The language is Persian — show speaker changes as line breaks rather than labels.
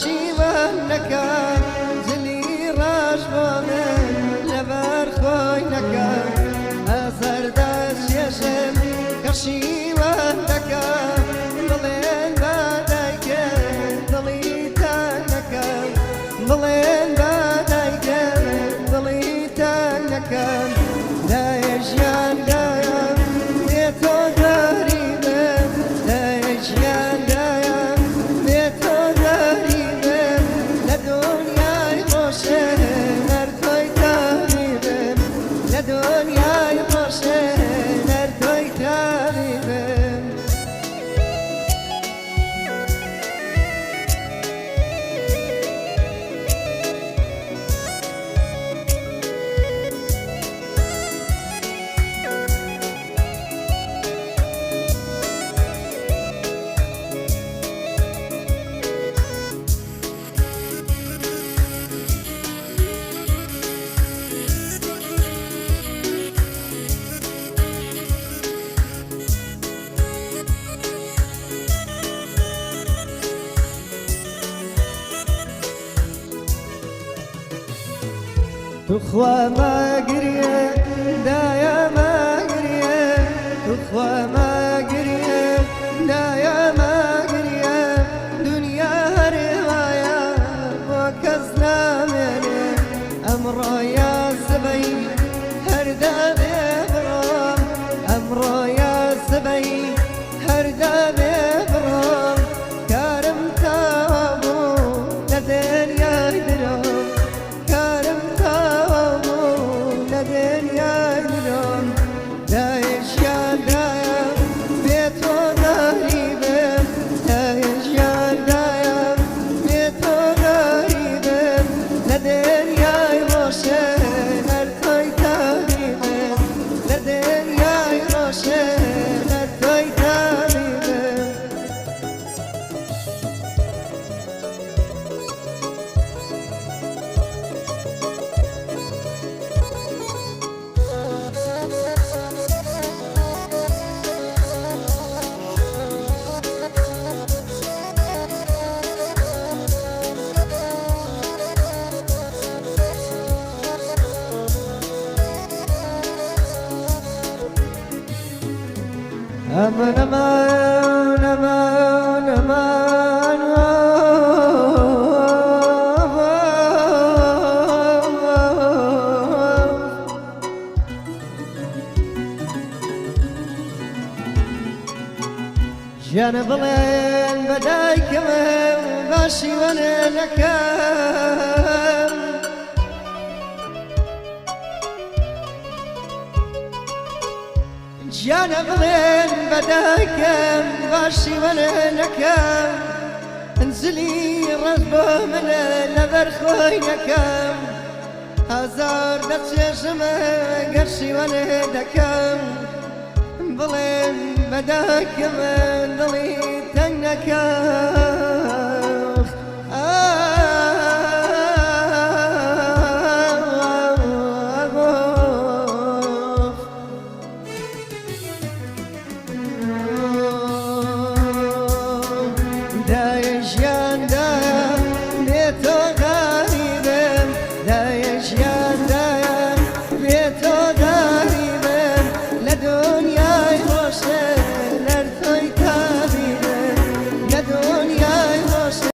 شیوانەکە جلی ڕاش بۆ من لەبەر خۆی نەکە ئەزەردە چێژم کە شیوان دەکە بڵێن بە دایکە دڵی تان نەکە بڵێن بە دایکە دڵی تان نەکە لای ژیاندایە بێ تۆ غەریبم لای ژیاندایە بێ تۆ غەریبم لە دنیای خۆشە هەر تۆی تاریبم لە دنیای خۆشە هەر تۆی تاریبم تخوا ما قريه دايا ما قريه تخوا ما قريه دايا ما قريه دنيا رواية وكزنا مني أمره يا سبي هردا ببرام أمره يا سبي هردا ببرام كارم تابو لدن يا درام كارم تابو لدن يا درام دايش يا دايم بيتو غريبم دايش يا دايم بيتو غريبم لدن يا روشن هر توي تغريبم لدن يا روشن هر توي تغريبم أمان أمان أمان أمان جانا بڵێن بە دایکەوە باشی وەنە نەکەم جانا بڵێن بە دایکەم باشی وەنە نەکەم ئەنجلی ڕەش بۆ منە لەبەر خۆی نەکەم هەزار دەچێژمە گەرشی وەنە دەکەم بڵێن بە دایکەمە دڵی تەنگ نەکەم